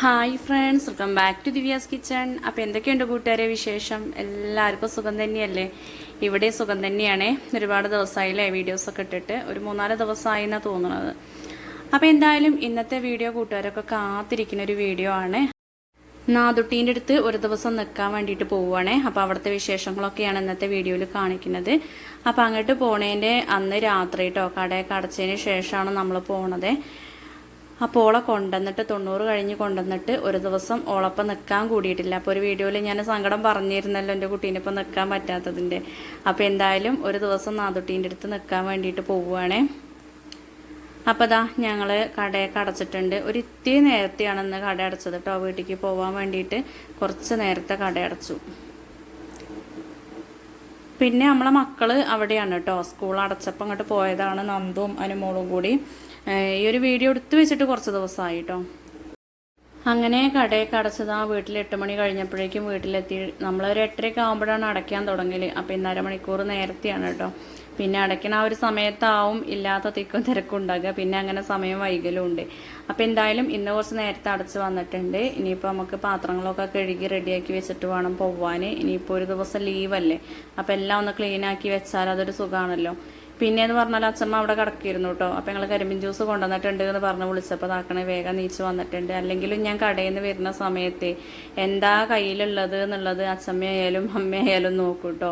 Hi friends, welcome back to Divya's kitchen. അപ്പോൾ എന്തൊക്കെയുണ്ട് കൂട്ടുകാരെ വിശേഷം? എല്ലാവർക്കും സുഖം തന്നെയല്ലേ? ഇവിടെ സുഖം തന്നെയാണ്. ഒരുപാട് ദിവസമായില്ലേ വീഡിയോസൊക്കെ ഇട്ടിട്ട്? ഒരു 3-4 ദിവസമായി എന്നാണ് തോന്നുന്നത്. അപ്പോൾ എന്തായാലും ഇന്നത്തെ വീഡിയോ കൂട്ടുകാരൊക്കെ കാത്തിരിക്കുന്ന ഒരു വീഡിയോ ആണ്. നാദുട്ടീൻ്റെ അടുത്ത് ഒരു ദിവസം നിൽക്കാൻ വേണ്ടിയിട്ട് പോവുകയാണേ. അപ്പോൾ അവിടുത്തെ വിശേഷങ്ങളൊക്കെയാണ് ഇന്നത്തെ വീഡിയോയിൽ കാണിക്കുന്നത്. അപ്പോൾ അങ്ങോട്ട് പോണേൻ്റെ അന്ന് രാത്രി കേട്ടോ, കടയൊക്കെ അടച്ചതിന് ശേഷമാണ് നമ്മൾ പോണത്. അപ്പോൾ ഓളെ കൊണ്ടുവന്നിട്ട് 90 കഴിഞ്ഞ് കൊണ്ടുവന്നിട്ട് ഒരു ദിവസം ഓളപ്പം നിൽക്കാൻ കൂടിയിട്ടില്ല. അപ്പോൾ ഒരു വീഡിയോയിൽ ഞാൻ സങ്കടം പറഞ്ഞിരുന്നല്ലോ എൻ്റെ കുട്ടീനെ ഇപ്പം നിൽക്കാൻ പറ്റാത്തതിൻ്റെ. അപ്പോൾ എന്തായാലും ഒരു ദിവസം നാദുട്ടീൻ്റെ അടുത്ത് നിൽക്കാൻ വേണ്ടിയിട്ട് പോവുകയാണേ. അപ്പോൾ ദാ ഞങ്ങൾ കടയൊക്കെ അടച്ചിട്ടുണ്ട്. ഒരു ഇത്തിരി നേരത്തെയാണ് ഇന്ന് കട അടച്ചത് കേട്ടോ. വീട്ടിലേക്ക് പോകാൻ വേണ്ടിയിട്ട് കുറച്ച് നേരത്തെ കട അടച്ചു. പിന്നെ നമ്മളെ മക്കൾ അവിടെയാണ് കേട്ടോ. സ്കൂൾ അടച്ചപ്പോൾ അങ്ങോട്ട് പോയതാണ് നന്ദും അനുമോളും കൂടി. ഈ ഒരു വീഡിയോ എടുത്തു വെച്ചിട്ട് കുറച്ച് ദിവസമായി കേട്ടോ. അങ്ങനെ കടയൊക്കെ അടച്ചത് വീട്ടിൽ 8 മണി കഴിഞ്ഞപ്പോഴേക്കും വീട്ടിലെത്തി. നമ്മളൊരു 8:30 ആകുമ്പോഴാണ് അടയ്ക്കാൻ തുടങ്ങല്. അപ്പോൾ 1.5 മണിക്കൂർ നേരത്തെയാണ് കേട്ടോ. പിന്നെ അടയ്ക്കണ ആ ഒരു സമയത്താവും ഇല്ലാത്ത തിക്കും തിരക്കും ഉണ്ടാകുക. പിന്നെ അങ്ങനെ സമയം വൈകലും ഉണ്ട്. അപ്പോൾ എന്തായാലും ഇന്ന് കുറച്ച് നേരത്തെ അടച്ച് വന്നിട്ടുണ്ട്. ഇനിയിപ്പോൾ നമുക്ക് പാത്രങ്ങളൊക്കെ കഴുകി റെഡിയാക്കി വെച്ചിട്ട് വേണം പോവാൻ. ഇനിയിപ്പോൾ ഒരു ദിവസം ലീവല്ലേ, അപ്പോൾ എല്ലാം ഒന്ന് ക്ലീനാക്കി വെച്ചാൽ അതൊരു സുഖമാണല്ലോ. പിന്നെയെന്ന് പറഞ്ഞാൽ അച്ഛമ്മ അവിടെ കിടക്കിയിരുന്നു കേട്ടോ. അപ്പോൾ ഞങ്ങൾ കരിമ്പിൻ ജ്യൂസ് കൊണ്ടുവന്നിട്ടുണ്ട് എന്ന് പറഞ്ഞ് വിളിച്ചപ്പോൾ താക്കണേ വേഗം നീച്ച് വന്നിട്ടുണ്ട്. അല്ലെങ്കിലും ഞാൻ കടയിൽ നിന്ന് വരുന്ന സമയത്ത് എന്താ കയ്യിലുള്ളത് എന്നുള്ളത് അച്ഛമ്മയായാലും അമ്മയായാലും നോക്കും കേട്ടോ.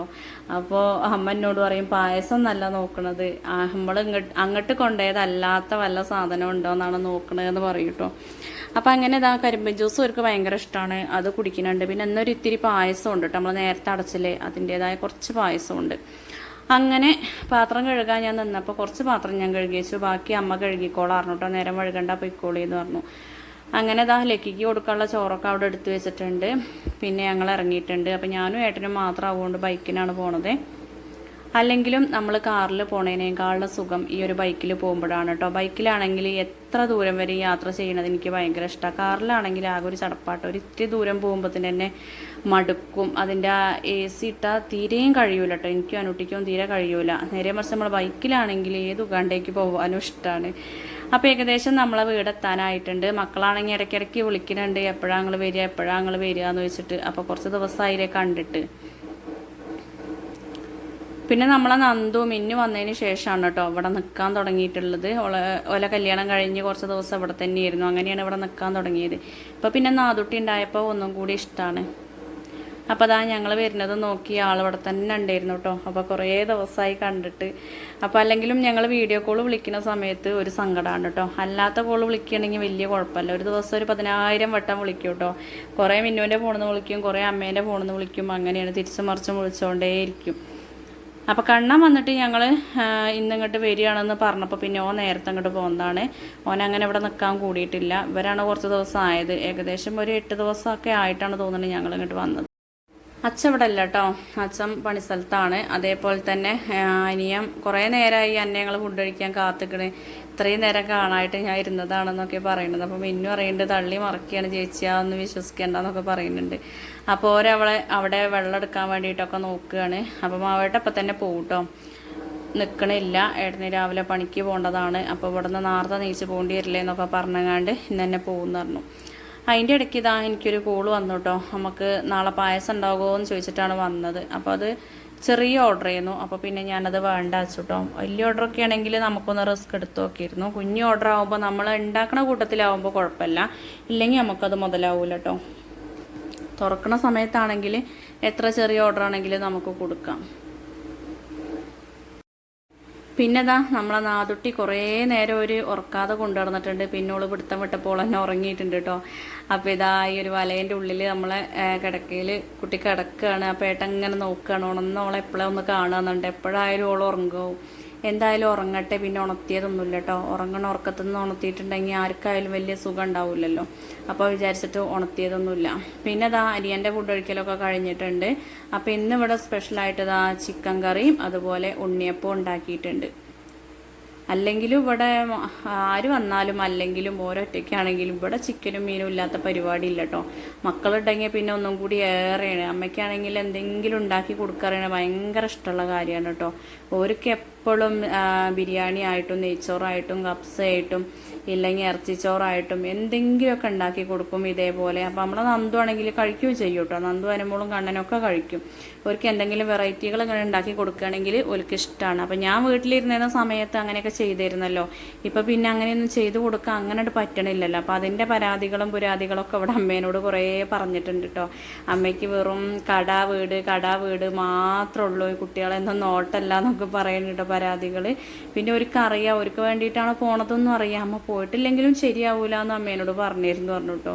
അപ്പോൾ അമ്മ എന്നോട് പറയും, പായസം നല്ല നോക്കണത്, നമ്മൾ അങ്ങോട്ട് കൊണ്ടുപോയതല്ലാത്ത വല്ല സാധനം ഉണ്ടോ എന്നാണ് നോക്കണതെന്ന് പറയും കേട്ടോ. അപ്പോൾ അങ്ങനെ ഇതാ കരിമ്പിൻ ജ്യൂസ് അവർക്ക് ഭയങ്കര ഇഷ്ടമാണ്, അത് കുടിക്കുന്നുണ്ട്. പിന്നെ എന്നൊരു ഇത്തിരി പായസം ഉണ്ട് കേട്ടോ. നമ്മൾ നേരത്തെ അടച്ചില്ലേ, അതിൻ്റേതായ കുറച്ച് പായസമുണ്ട്. അങ്ങനെ പാത്രം കഴുകാൻ ഞാൻ നിന്നപ്പോൾ കുറച്ച് പാത്രം ഞാൻ കഴുകി വെച്ചു. ബാക്കി അമ്മ കഴുകിക്കോളായിരുന്നു കേട്ടോ. നേരം വഴുകണ്ട പൊയ്ക്കോളി എന്ന് പറഞ്ഞു. അങ്ങനെ ദാ ലക്കിക്ക് കൊടുക്കാനുള്ള ചോറൊക്കെ അവിടെ എടുത്തു വെച്ചിട്ടുണ്ട്. പിന്നെ ഞങ്ങൾ ഇറങ്ങിയിട്ടുണ്ട്. അപ്പോൾ ഞാനും ഏട്ടനും മാത്രം ആവുകൊണ്ട് ബൈക്കിനാണ് പോണത്. അല്ലെങ്കിലും നമ്മൾ കാറിൽ പോണതിനേക്കാളും സുഖം ഈ ഒരു ബൈക്കിൽ പോകുമ്പോഴാണ് കേട്ടോ. ബൈക്കിലാണെങ്കിൽ എത്ര ദൂരം വരെ യാത്ര ചെയ്യണത് എനിക്ക് ഭയങ്കര ഇഷ്ടമാണ്. കാറിലാണെങ്കിൽ ആകെ ഒരു ചടപ്പാട്ടോ. ഒരു ഇത്തിരി ദൂരം പോകുമ്പോഴത്തേന് തന്നെ മടുക്കും. അതിൻ്റെ ആ AC ഇട്ടാൽ തീരെയും കഴിയൂല കേട്ടോ. എനിക്കും അനുട്ടിക്കും തീരെ കഴിയൂല. നേരെ മറിച്ച് നമ്മൾ ബൈക്കിലാണെങ്കിൽ ഏത് ഉഗാണ്ടേക്ക് പോകാനും ഇഷ്ടമാണ്. അപ്പോൾ ഏകദേശം നമ്മളെ വീടെത്താനായിട്ടുണ്ട്. മക്കളാണെങ്കിൽ ഇടയ്ക്കിടയ്ക്ക് വിളിക്കുന്നുണ്ട്, എപ്പോഴാണ് നിങ്ങൾ വരിക എന്ന് വെച്ചിട്ട്. അപ്പോൾ കുറച്ച് ദിവസമായില്ലേ കണ്ടിട്ട്. പിന്നെ നമ്മളെ നന്ദു മിന്നു വന്നതിന് ശേഷമാണ് കേട്ടോ ഇവിടെ നിൽക്കാൻ തുടങ്ങിയിട്ടുള്ളത്. ഓല കല്യാണം കഴിഞ്ഞ് കുറച്ച് ദിവസം ഇവിടെ തന്നെയായിരുന്നു. അങ്ങനെയാണ് ഇവിടെ നിൽക്കാൻ തുടങ്ങിയത്. ഇപ്പോൾ പിന്നെ നാദുട്ടി ഉണ്ടായപ്പോൾ ഒന്നും കൂടി ഇഷ്ടമാണ്. അപ്പോൾ അതാ ഞങ്ങൾ വരുന്നത് നോക്കി ആളിവിടെ തന്നെ ഉണ്ടായിരുന്നു കേട്ടോ. അപ്പോൾ കുറേ ദിവസമായി കണ്ടിട്ട്. അപ്പോൾ അല്ലെങ്കിലും ഞങ്ങൾ വീഡിയോ കോൾ വിളിക്കുന്ന സമയത്ത് ഒരു സങ്കടമാണ് കേട്ടോ. അല്ലാത്ത കോൾ വിളിക്കുകയാണെങ്കിൽ വലിയ കുഴപ്പമില്ല. ഒരു ദിവസം ഒരു 10,000 വട്ടം വിളിക്കും കേട്ടോ. കുറേ മിന്നുവിൻ്റെ ഫോണിൽ നിന്ന് വിളിക്കും, കുറേ അമ്മേൻ്റെ ഫോണിൽ നിന്ന് വിളിക്കും. അങ്ങനെയാണ് തിരിച്ചും മറിച്ചും വിളിച്ചുകൊണ്ടേയിരിക്കും. അപ്പോൾ കണ്ണൻ വന്നിട്ട് ഞങ്ങൾ ഇന്നിങ്ങോട്ട് വരികയാണെന്ന് പറഞ്ഞപ്പോൾ പിന്നെ നേരത്തെ അങ്ങോട്ട് പോകുന്നതാണ്. അങ്ങനെ ഇവിടെ നിൽക്കാൻ കൂടിയിട്ടില്ല. ഇവരാണ് കുറച്ച് ദിവസം ആയത്. ഏകദേശം ഒരു 8 ദിവസമൊക്കെ ആയിട്ടാണ് തോന്നുന്നത് ഞങ്ങൾ ഇങ്ങോട്ട് വന്നത്. അച്ഛൻ ഇവിടെ അല്ല കേട്ടോ. അച്ഛൻ പണിസ്ഥലത്താണ്. അതേപോലെ തന്നെ അനിയം കുറേ നേരമായി എന്നെ ഞങ്ങൾ ഫുഡ് കഴിക്കാൻ കാത്തിക്കണേ, ഇത്രയും നേരം കാണാനായിട്ട് ഞാൻ ഇരുന്നതാണെന്നൊക്കെ പറയുന്നത്. അപ്പോൾ മിന്നു പറയുന്നുണ്ട്, തള്ളി മറക്കുകയാണ് ചേച്ചിയാന്ന് വിശ്വസിക്കേണ്ടെന്നൊക്കെ പറയുന്നുണ്ട്. അപ്പോൾ അവിടെ വെള്ളം എടുക്കാൻ വേണ്ടിയിട്ടൊക്കെ നോക്കുകയാണ്. അപ്പോൾ മാവേട്ട അപ്പം തന്നെ പോകും കേട്ടോ. നിൽക്കണില്ല, ഏട്ടന് രാവിലെ പണിക്ക് പോകേണ്ടതാണ്. അപ്പോൾ ഇവിടെ നിന്ന് നേരത്തെ നീച്ച് പോകേണ്ടി വരില്ലേ എന്നൊക്കെ പറഞ്ഞങ്ങാണ്ട് ഇന്ന് തന്നെ പോകുമെന്ന് പറഞ്ഞു. അതിൻ്റെ ഇടയ്ക്ക് ഇതാ എനിക്കൊരു കോള് വന്നു കേട്ടോ. നമുക്ക് നാളെ പായസം ഉണ്ടാകുമോ എന്ന് ചോദിച്ചിട്ടാണ് വന്നത്. അപ്പോൾ അത് ചെറിയ ഓർഡർ ചെയ്യുന്നു. അപ്പോൾ പിന്നെ ഞാനത് വേണ്ട വെച്ചു കേട്ടോ. വലിയ ഓർഡറൊക്കെ ആണെങ്കിൽ നമുക്കൊന്ന് റിസ്ക് എടുത്ത് നോക്കിയിരുന്നു. കുഞ്ഞു ഓർഡർ ആകുമ്പോൾ നമ്മൾ ഉണ്ടാക്കുന്ന കൂട്ടത്തിലാവുമ്പോൾ കുഴപ്പമില്ല, ഇല്ലെങ്കിൽ നമുക്കത് മുതലാവില്ല കേട്ടോ. തുറക്കണ സമയത്താണെങ്കിൽ എത്ര ചെറിയ ഓർഡർ ആണെങ്കിലും നമുക്ക് കൊടുക്കാം. പിന്നെ ഇതാ നമ്മളെ നാദുട്ടി കുറേ നേരം ഒരു ഉറക്കാതെ കൊണ്ടുവന്നിട്ടുണ്ട്. പിന്നെ ഓള് പിടുത്തം വിട്ടപ്പോൾ തന്നെ ഉറങ്ങിയിട്ടുണ്ട് കേട്ടോ. അപ്പോൾ ഇതാ ഈ ഒരു വലേൻ്റെ ഉള്ളിൽ നമ്മളെ കിടക്കയിൽ കുട്ടി കിടക്കുകയാണ്. അപ്പോൾ ഏട്ടൻ ഇങ്ങനെ നോക്കുകയാണ്, ഉണർന്നോളെ എപ്പോഴും ഒന്ന് കാണുന്നുണ്ട്. എപ്പോഴായാലും ഓൾ ഉറങ്ങും. എന്തായാലും ഉറങ്ങട്ടെ, പിന്നെ ഉണർത്തിയതൊന്നുമില്ല കേട്ടോ. ഉറക്കത്തു നിന്ന് ഉണർത്തിയിട്ടുണ്ടെങ്കിൽ ആർക്കായാലും വലിയ സുഖം ഉണ്ടാവില്ലല്ലോ. അപ്പോൾ വിചാരിച്ചിട്ട് ഉണർത്തിയതൊന്നുമില്ല. പിന്നെ ഇതാ അരിയൻ്റെ ഫുഡ് കഴിക്കലൊക്കെ കഴിഞ്ഞിട്ടുണ്ട്. അപ്പോൾ ഇന്നിവിടെ സ്പെഷ്യലായിട്ട് ഇതാ ചിക്കൻ കറിയും അതുപോലെ ഉണ്ണിയപ്പം ഉണ്ടാക്കിയിട്ടുണ്ട്. അല്ലെങ്കിലും ഇവിടെ ആര് വന്നാലും അല്ലെങ്കിലും ഓരോറ്റയ്ക്കാണെങ്കിലും ഇവിടെ ചിക്കനും മീനും ഇല്ലാത്ത പരിപാടി ഇല്ല കേട്ടോ. മക്കളുണ്ടെങ്കിൽ പിന്നെ ഒന്നും കൂടി ഏറെയാണ്. അമ്മയ്ക്കാണെങ്കിൽ എന്തെങ്കിലും ഉണ്ടാക്കി കൊടുക്കാറാണ് ഭയങ്കര ഇഷ്ടമുള്ള കാര്യമാണ് കേട്ടോ. ഓർക്ക് എപ്പോഴും ബിരിയാണി ആയിട്ടും നെയ്ച്ചോറായിട്ടും കപ്സയായിട്ടും ഇല്ലെങ്കിൽ ഇറച്ചിച്ചോറായിട്ടും എന്തെങ്കിലുമൊക്കെ ഉണ്ടാക്കി കൊടുക്കും ഇതേപോലെ. അപ്പോൾ നമ്മളെ നന്ദു ആണെങ്കിൽ കഴിക്കുകയും ചെയ്യും കേട്ടോ. നന്ദു അനുമോളും കണ്ണനൊക്കെ കഴിക്കും. അവർക്ക് എന്തെങ്കിലും വെറൈറ്റികൾ ഇങ്ങനെ ഉണ്ടാക്കി കൊടുക്കുകയാണെങ്കിൽ അവർക്ക് ഇഷ്ടമാണ്. അപ്പോൾ ഞാൻ വീട്ടിലിരുന്ന സമയത്ത് അങ്ങനെയൊക്കെ ചെയ്തിരുന്നല്ലോ. ഇപ്പോൾ പിന്നെ അങ്ങനെയൊന്നും ചെയ്തു കൊടുക്കാൻ അങ്ങനെ പറ്റണില്ലല്ലോ. അപ്പോൾ അതിൻ്റെ പരാതികളും പുരാതികളൊക്കെ ഇവിടെ അമ്മേനോട് കുറേ പറഞ്ഞിട്ടുണ്ട് കേട്ടോ. അമ്മയ്ക്ക് വെറും കടാ വീട് മാത്രമേ ഉള്ളൂ, കുട്ടികളെന്തും നോട്ടല്ല എന്നൊക്കെ പറയുന്നുണ്ട് പരാതികൾ. പിന്നെ അവർക്ക് അറിയാം, അവർക്ക് വേണ്ടിയിട്ടാണ് പോണതെന്നും അറിയാം. അമ്മ പോയിട്ടില്ലെങ്കിലും ശരിയാവൂല എന്ന് അമ്മേനോട് പറഞ്ഞു കേട്ടോ.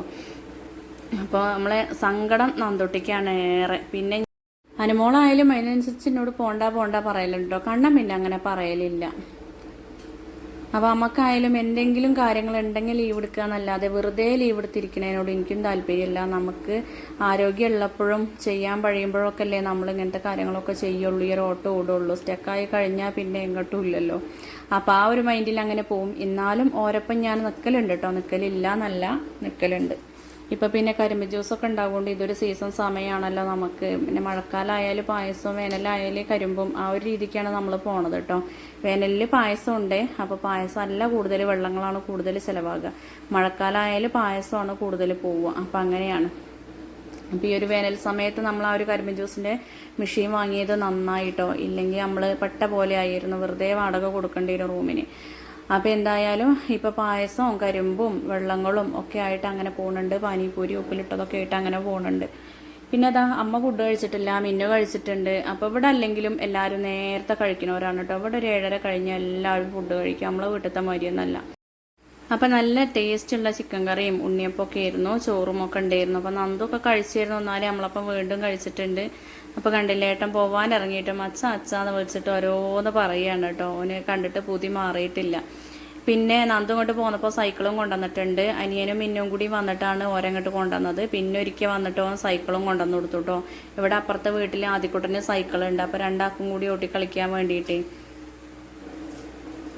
അപ്പോൾ നമ്മളെ സങ്കടം നന്ദൊട്ടിക്കാണ് ഏറെ. പിന്നെ അനുമോളായാലും അതിനനുസരിച്ച് എന്നോട് പോണ്ട പറയലുണ്ട് കേട്ടോ. കണ്ണൻ പിന്നെ അങ്ങനെ പറയലില്ല. അപ്പോൾ അമ്മക്കായാലും എന്തെങ്കിലും കാര്യങ്ങളുണ്ടെങ്കിൽ ലീവ് എടുക്കുക എന്നല്ലാതെ വെറുതെ ലീവ് എടുത്തിരിക്കുന്നതിനോട് എനിക്കും താല്പര്യമില്ല. നമുക്ക് ആരോഗ്യം ഉള്ളപ്പോഴും ചെയ്യാൻ കഴിയുമ്പോഴൊക്കെ അല്ലേ നമ്മൾ ഇങ്ങനത്തെ കാര്യങ്ങളൊക്കെ ചെയ്യുള്ളൂ, ഈ ഒരു ഓട്ടം ഓടുള്ളൂ. സ്റ്റക്കായി കഴിഞ്ഞാൽ പിന്നെ എങ്ങോട്ടും ഇല്ലല്ലോ. അപ്പോൾ ആ ഒരു മൈൻഡിൽ അങ്ങനെ പോവും. എന്നാലും ഓരപ്പം ഞാൻ നിൽക്കലുണ്ട് കേട്ടോ. നിൽക്കലില്ല എന്നല്ല, നിൽക്കലുണ്ട്. ഇപ്പോൾ പിന്നെ കരിമ്പ് ജ്യൂസൊക്കെ ഉണ്ടാകുകൊണ്ട് ഇതൊരു സീസൺ സമയമാണല്ലോ നമുക്ക്. പിന്നെ മഴക്കാലമായാലും പായസവും വേനലായാലും കരിമ്പും ആ ഒരു രീതിക്കാണ് നമ്മൾ പോണത് കേട്ടോ. വേനലിൽ പായസം ഉണ്ട്. അപ്പോൾ പായസം അല്ല കൂടുതൽ, വെള്ളങ്ങളാണ് കൂടുതൽ ചിലവാകുക. മഴക്കാലമായാലും പായസമാണ് കൂടുതൽ പോവുക. അപ്പം അങ്ങനെയാണ്. അപ്പോൾ ഈ ഒരു വേനൽ സമയത്ത് നമ്മൾ ആ ഒരു കരിമ്പ് ജ്യൂസിൻ്റെ മെഷീൻ വാങ്ങിയത് നന്നായിട്ടോ. ഇല്ലെങ്കിൽ നമ്മൾ പെട്ട പോലെ ആയിരുന്നു, വെറുതെ വാടക കൊടുക്കേണ്ടി വരും റൂമിന്. അപ്പോൾ എന്തായാലും ഇപ്പോൾ പായസവും കരിമ്പും വെള്ളങ്ങളും ഒക്കെ ആയിട്ട് അങ്ങനെ പോകുന്നുണ്ട്. പാനിപ്പൂരി ഉപ്പിലിട്ടതൊക്കെ ആയിട്ട് അങ്ങനെ പോകുന്നുണ്ട്. പിന്നെ അതാ അമ്മ ഫുഡ് കഴിച്ചിട്ടില്ല, മിന്നു കഴിച്ചിട്ടുണ്ട്. അപ്പോൾ ഇവിടെ അല്ലെങ്കിലും എല്ലാവരും നേരത്തെ കഴിക്കുന്നവരാണ് കേട്ടോ. ഇവിടെ ഒരു 7:30 കഴിഞ്ഞാൽ എല്ലാവരും ഫുഡ് കഴിക്കും. നമ്മളെ വീട്ടിലത്തെ മരിയൊന്നല്ല. അപ്പം നല്ല ടേസ്റ്റുള്ള ചിക്കൻ കറിയും ഉണ്ണിയപ്പൊക്കെ ആയിരുന്നു, ചോറും ഒക്കെ ഉണ്ടായിരുന്നു. അപ്പം നന്ദൊക്കെ കഴിച്ചിരുന്നു. എന്നാലും നമ്മളപ്പം വീണ്ടും കഴിച്ചിട്ടുണ്ട്. അപ്പോൾ കണ്ടില്ലേ, ഏട്ടൻ പോവാൻ ഇറങ്ങിയിട്ടും അച്ഛാന്ന് വിളിച്ചിട്ട് ഓരോന്ന് പറയുകയാണ് കേട്ടോ. ഓന് കണ്ടിട്ട് പുതി മാറിയിട്ടില്ല. പിന്നെ നന്ദു ഇങ്ങോട്ട് പോന്നപ്പോൾ സൈക്കിളും കൊണ്ടുവന്നിട്ടുണ്ട്. അനിയനും മിന്നും കൂടി വന്നിട്ടാണ് ഓരങ്ങോട്ട് കൊണ്ടുവന്നത്. പിന്നെ ഒരിക്കൽ വന്നിട്ട് ഓൻ സൈക്കിളും കൊണ്ടുവന്ന് കൊടുത്തു കേട്ടോ. ഇവിടെ അപ്പുറത്തെ വീട്ടിൽ ആദ്യക്കുട്ടന് സൈക്കിളുണ്ട്. അപ്പോൾ രണ്ടാൾക്കും കൂടി ഓട്ടി കളിക്കാൻ വേണ്ടിയിട്ട്.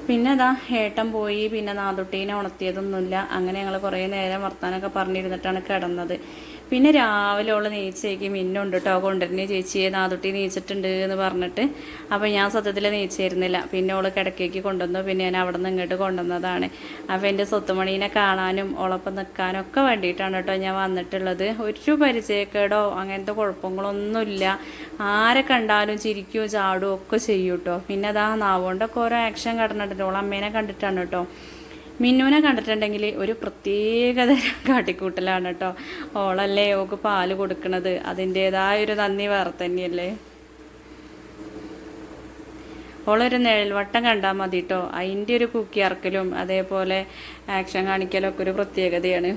പിന്നെ അതാ ഏട്ടൻ പോയി. പിന്നെ നാദുട്ടീനെ ഉണർത്തിയതൊന്നുമില്ല. അങ്ങനെ ഞങ്ങൾ കുറേ നേരം വർത്താനൊക്കെ പറഞ്ഞിരുന്നിട്ടാണ് കിടന്നത്. പിന്നെ രാവിലെ ഉള്ള നീച്ചയ്ക്ക് മിന്നുണ്ട് കേട്ടോ. കൊണ്ടുവരുന്ന ചേച്ചിയെ നാദുട്ടി നീച്ചിട്ടുണ്ട് എന്ന് പറഞ്ഞിട്ട്. അപ്പോൾ ഞാൻ സത്യത്തിൽ നീച്ചായിരുന്നില്ല. പിന്നെ ഓള് കിടക്കേക്ക് കൊണ്ടുവന്നു. പിന്നെ ഞാൻ അവിടെ നിന്ന് ഇങ്ങോട്ട് കൊണ്ടുവന്നതാണ്. അപ്പോൾ എൻ്റെ സ്വത്തുമണീനെ കാണാനും ഓളൊപ്പം നിൽക്കാനും ഒക്കെ വേണ്ടിയിട്ടാണ് കേട്ടോ ഞാൻ വന്നിട്ടുള്ളത്. ഒരു പരിചയക്കേടോ അങ്ങനത്തെ കുഴപ്പങ്ങളൊന്നുമില്ല. ആരെ കണ്ടാലും ചിരിക്കുകയോ ചാടുകയോ ഒക്കെ ചെയ്യും കേട്ടോ. പിന്നെ അതാ നാവുകൊണ്ടൊക്കെ ഓരോ ആക്ഷൻ കടന്നിട്ടുണ്ട്. ഓളമ്മേനെ കണ്ടിട്ടാണ് കേട്ടോ. മിന്നുവിനെ കണ്ടിട്ടുണ്ടെങ്കിൽ ഒരു പ്രത്യേകതരം കാട്ടിക്കൂട്ടലാണ് കേട്ടോ. ഓളല്ലേ ഓക്ക് പാല് കൊടുക്കണത്, അതിൻ്റെതായൊരു നന്ദി വേറെ തന്നെയല്ലേ. ഓളൊരു നിഴൽവട്ടം കണ്ടാൽ മതി കേട്ടോ. അതിൻ്റെ ഒരു കുക്കി ഇറക്കലും അതേപോലെ ആക്ഷൻ കാണിക്കലും ഒക്കെ ഒരു പ്രത്യേകതയാണ്.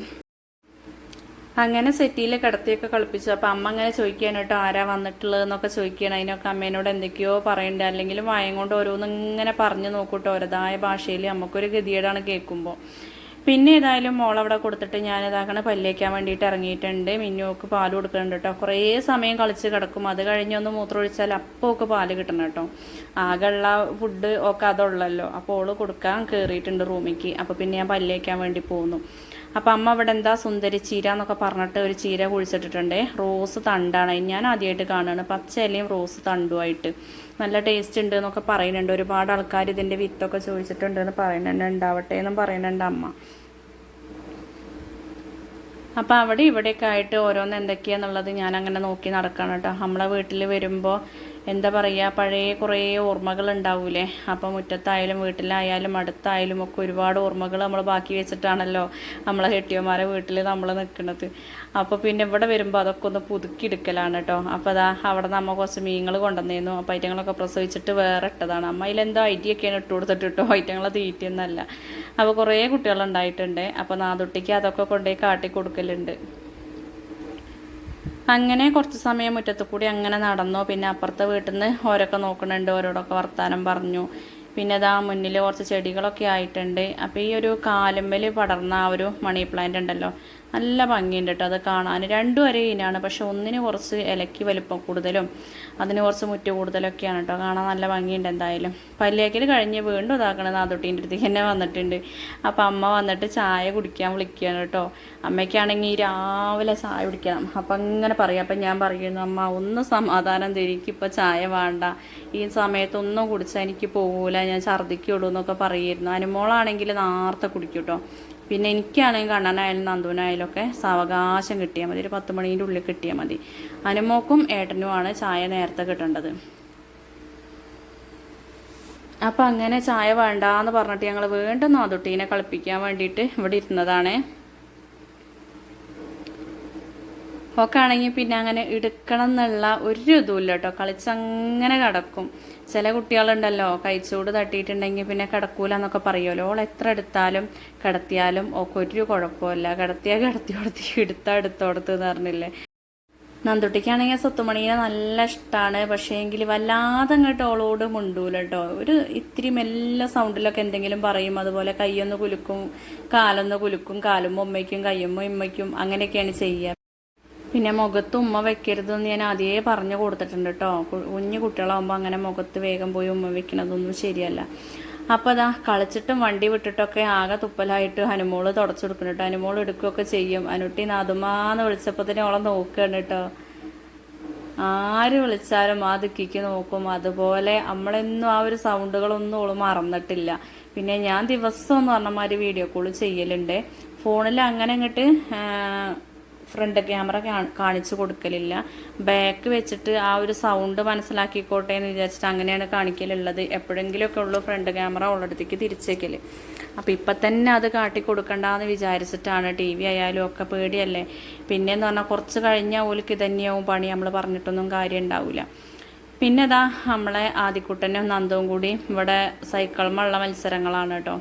അങ്ങനെ സെറ്റിയിൽ കിടത്തിയൊക്കെ കളിപ്പിച്ചു. അപ്പോൾ അമ്മ അങ്ങനെ ചോദിക്കുകയാണ് കേട്ടോ, ആരാ വന്നിട്ടുള്ളതെന്നൊക്കെ ചോദിക്കുകയാണ്. അതിനൊക്കെ അമ്മേനോട് എന്തൊക്കെയോ പറയുന്നുണ്ട്. അല്ലെങ്കിൽ വായം കൊണ്ട് ഓരോന്നും ഇങ്ങനെ പറഞ്ഞു നോക്കൂട്ടോ, ഓരതായ ഭാഷയിൽ. നമുക്കൊരു ഗതികേടാണ് കേൾക്കുമ്പോൾ. പിന്നെ ഏതായാലും മോളവിടെ കൊടുത്തിട്ട് ഞാനിതാക്കണ പല്ലേക്കാൻ വേണ്ടിയിട്ട് ഇറങ്ങിയിട്ടുണ്ട്. മിന്നുവോക്ക് പാല് കൊടുക്കുന്നുണ്ട് കേട്ടോ. കുറേ സമയം കളിച്ച് കിടക്കും. അത് കഴിഞ്ഞൊന്ന് മൂത്രമൊഴിച്ചാൽ അപ്പോൾ ഒക്കെ പാല് കിട്ടണം കേട്ടോ. ആകെയുള്ള ഫുഡ് ഒക്കെ അതുള്ളല്ലോ. അപ്പോൾ ഓള് കൊടുക്കാൻ കയറിയിട്ടുണ്ട് റൂമിലേക്ക്. അപ്പോൾ പിന്നെ ഞാൻ പല്ലേക്കാൻ വേണ്ടി പോകുന്നു. അപ്പം അമ്മ ഇവിടെ എന്താ സുന്ദരി ചീര എന്നൊക്കെ പറഞ്ഞിട്ട് ഒരു ചീര കുഴിച്ചിട്ടിട്ടുണ്ട്. റോസ് തണ്ടാണ്. ഞാൻ ആദ്യമായിട്ട് കാണുകയാണ്. പച്ച ഇലയും റോസ് തണ്ടുമായിട്ട് നല്ല ടേസ്റ്റ് ഉണ്ട് എന്നൊക്കെ പറയുന്നുണ്ട്. ഒരുപാട് ആൾക്കാർ ഇതിൻ്റെ വിത്തൊക്കെ ചോദിച്ചിട്ടുണ്ട് എന്ന് പറയുന്നുണ്ട്. ഉണ്ടാവട്ടെ എന്നും പറയുന്നുണ്ട് അമ്മ. അപ്പോൾ അവിടെ ഇവിടെയൊക്കെ ആയിട്ട് ഓരോന്ന് എന്തൊക്കെയാണെന്നുള്ളത് ഞാനങ്ങനെ നോക്കി നടക്കണം കേട്ടോ. നമ്മളെ വീട്ടിൽ വരുമ്പോൾ എന്താ പറയുക, പഴയ കുറേ ഓർമ്മകൾ ഉണ്ടാവൂലേ. അപ്പോൾ മുറ്റത്തായാലും വീട്ടിലായാലും അടുത്തായാലും ഒക്കെ ഒരുപാട് ഓർമ്മകൾ നമ്മൾ ബാക്കി വെച്ചിട്ടാണല്ലോ നമ്മളെ കെട്ടിയന്മാരെ വീട്ടിൽ നമ്മൾ നിൽക്കുന്നത്. അപ്പോൾ പിന്നെ ഇവിടെ വരുമ്പോൾ അതൊക്കെ ഒന്ന് പുതുക്കിയെടുക്കലാണ് കേട്ടോ. അപ്പോൾ അതാ അവിടെ നമ്മൾ കുറച്ച് മീനുകൾ കൊണ്ടുവന്നിരുന്നു. അപ്പോൾ ഐറ്റങ്ങളൊക്കെ പ്രസവിച്ചിട്ട് വേറെ ഇട്ടതാണ്. അമ്മ അതിലെന്തോ ഐറ്റിയൊക്കെയാണ് ഇട്ട് കൊടുത്തിട്ട് കേട്ടോ. ഐറ്റങ്ങളെ തീറ്റയൊന്നല്ല. അപ്പോൾ കുറേ കുട്ടികളുണ്ടായിട്ടുണ്ട്. അപ്പോൾ നാദുട്ടിക്ക് അതൊക്കെ കൊണ്ടുപോയി കാട്ടി കൊടുക്കലുണ്ട്. അങ്ങനെ കുറച്ച് സമയം മുറ്റത്ത് കൂടി അങ്ങനെ നടന്നു. പിന്നെ അപ്പുറത്തെ വീട്ടിൽ നിന്ന് ഓരോക്കെ നോക്കുന്നുണ്ട്, ഓരോടൊക്കെ വർത്താനം പറഞ്ഞു. പിന്നെ അതാ മുന്നിൽ കുറച്ച് ചെടികളൊക്കെ ആയിട്ടുണ്ട്. അപ്പോൾ ഈ ഒരു കാലുമ്മൽ പടർന്ന ആ ഒരു മണി പ്ലാന്റ് ഉണ്ടല്ലോ, നല്ല ഭംഗിയുണ്ട് കേട്ടോ അത് കാണാൻ. രണ്ടും ഒരേ ഇനാണ്, പക്ഷെ ഒന്നിന് കുറച്ച് ഇലയ്ക്ക് വലിപ്പം കൂടുതലും അതിന് കുറച്ച് മുറ്റ് കൂടുതലൊക്കെയാണ് കേട്ടോ. കാണാൻ നല്ല ഭംഗിയുണ്ട്. എന്തായാലും പല്ലിയാക്കൽ കഴിഞ്ഞ് വീണ്ടും ഇതാക്കണത് നാദുട്ടീൻ്റെ അടുത്തേക്ക് തന്നെ വന്നിട്ടുണ്ട്. അപ്പം അമ്മ വന്നിട്ട് ചായ കുടിക്കാൻ വിളിക്കുകയാണ് കേട്ടോ. അമ്മയ്ക്കാണെങ്കിൽ രാവിലെ ചായ കുടിക്കണം. അപ്പം അങ്ങനെ പറയാം. അപ്പം ഞാൻ പറയുന്നു, അമ്മ ഒന്ന് സമാധാനം തരും, എനിക്കിപ്പോൾ ചായ വേണ്ട, ഈ സമയത്തൊന്നും കുടിച്ചാൽ എനിക്ക് പോകൂല, ഞാൻ ഛർദ്ദിക്കുള്ളൂ എന്നൊക്കെ പറയുമായിരുന്നു. അനുമോളാണെങ്കിൽ നേരത്തെ കുടിക്കും കേട്ടോ. പിന്നെ എനിക്കാണെങ്കിൽ കണ്ണനായാലും നന്ദുവിനായാലും ഒക്കെ സാവകാശം കിട്ടിയാൽ മതി, ഒരു 10 മണീൻ്റെ ഉള്ളിൽ കിട്ടിയാൽ മതി. അനുമോക്കും ഏട്ടനുമാണ് ചായ നേരത്തെ കിട്ടേണ്ടത്. അപ്പം അങ്ങനെ ചായ വേണ്ടാന്ന് പറഞ്ഞിട്ട് ഞങ്ങൾ വീണ്ടും നാദുട്ടീനെ കളിപ്പിക്കാൻ വേണ്ടിയിട്ട് ഇവിടെ ഇരുന്നതാണ്. ഒക്കെ ആണെങ്കിൽ പിന്നെ അങ്ങനെ എടുക്കണം എന്നുള്ള ഒരു ഇതുമില്ല കേട്ടോ, കളിച്ചങ്ങനെ കിടക്കും. ചില കുട്ടികളുണ്ടല്ലോ കൈച്ചൂട് തട്ടിയിട്ടുണ്ടെങ്കിൽ പിന്നെ കിടക്കൂല എന്നൊക്കെ പറയുമല്ലോ. ഓൾ എത്ര എടുത്താലും കിടത്തിയാലും ഒക്കെ ഒരു കുഴപ്പമില്ല, കിടത്തി എടുത്തോടത്ത് എന്ന് പറഞ്ഞില്ലേ. നന്ദുട്ടിക്കാണെങ്കിൽ സ്വത്തുമണീനെ നല്ല ഇഷ്ടമാണ്. പക്ഷേ എങ്കിൽ വല്ലാതെ അങ്ങോട്ട് ഓളോട് മുണ്ടൂല കേട്ടോ. ഒരു ഇത്തിരി മെല്ലെ സൗണ്ടിലൊക്കെ എന്തെങ്കിലും പറയും. അതുപോലെ കൈയൊന്ന് കുലുക്കും, കാലൊന്ന് കുലുക്കും, കാലുമ്പോൾ ഉമ്മയ്ക്കും കയ്യുമ്പോൾ ഇമ്മയ്ക്കും അങ്ങനെയൊക്കെയാണ് ചെയ്യുക. പിന്നെ മുഖത്ത് ഉമ്മ വെക്കരുതെന്ന് ഞാൻ ആദ്യമേ പറഞ്ഞു കൊടുത്തിട്ടുണ്ട് കേട്ടോ. കുഞ്ഞു കുട്ടികളാകുമ്പോൾ അങ്ങനെ മുഖത്ത് വേഗം പോയി ഉമ്മ വെക്കണതൊന്നും ശരിയല്ല. അപ്പോൾ അതാ കളിച്ചിട്ടും വണ്ടി വിട്ടിട്ടൊക്കെ ആകെ തുപ്പലായിട്ട് ഹനുമോള് തുടച്ചു കൊടുക്കണം കേട്ടോ. ഹനുമോൾ എടുക്കുകയൊക്കെ ചെയ്യും. അനുട്ടി നാദുമാന്ന് വിളിച്ചപ്പോൾ തന്നെ ഓളെ നോക്കുകയാണ് കേട്ടോ. ആര് വിളിച്ചാലും ആ ദിക്കിക്ക് നോക്കും. അതുപോലെ നമ്മളെന്നും ആ ഒരു സൗണ്ടുകളൊന്നും ഓള് മറന്നിട്ടില്ല. പിന്നെ ഞാൻ ദിവസം എന്ന് പറഞ്ഞമാതിരി വീഡിയോ കോൾ ചെയ്യലുണ്ട്. ഫോണിൽ അങ്ങനെ അങ്ങോട്ട് ഫ്രണ്ട് ക്യാമറ കാണിച്ചു കൊടുക്കലില്ല. ബാക്ക് വെച്ചിട്ട് ആ ഒരു സൗണ്ട് മനസ്സിലാക്കിക്കോട്ടെ എന്ന് വിചാരിച്ചിട്ട് അങ്ങനെയാണ് കാണിക്കലുള്ളത്. എപ്പോഴെങ്കിലുമൊക്കെ ഉള്ളൂ ഫ്രണ്ട് ക്യാമറ ഉള്ളിടത്തേക്ക് തിരിച്ചേക്കൽ. അപ്പം ഇപ്പം തന്നെ അത് കാട്ടി കൊടുക്കണ്ടെന്ന് വിചാരിച്ചിട്ടാണ്. ടി വി ആയാലും ഒക്കെ പേടിയല്ലേ. പിന്നെയെന്ന് പറഞ്ഞാൽ കുറച്ച് കഴിഞ്ഞാൽ ഓൾക്ക് ഇതന്നെയാവും പണി, നമ്മൾ പറഞ്ഞിട്ടൊന്നും കാര്യം ഉണ്ടാവില്ല. പിന്നെ ഇതാ നമ്മളെ ആദിക്കുട്ടനും നന്ദവും കൂടി ഇവിടെ സൈക്കിളുമുള്ള മത്സരങ്ങളാണ് കേട്ടോ.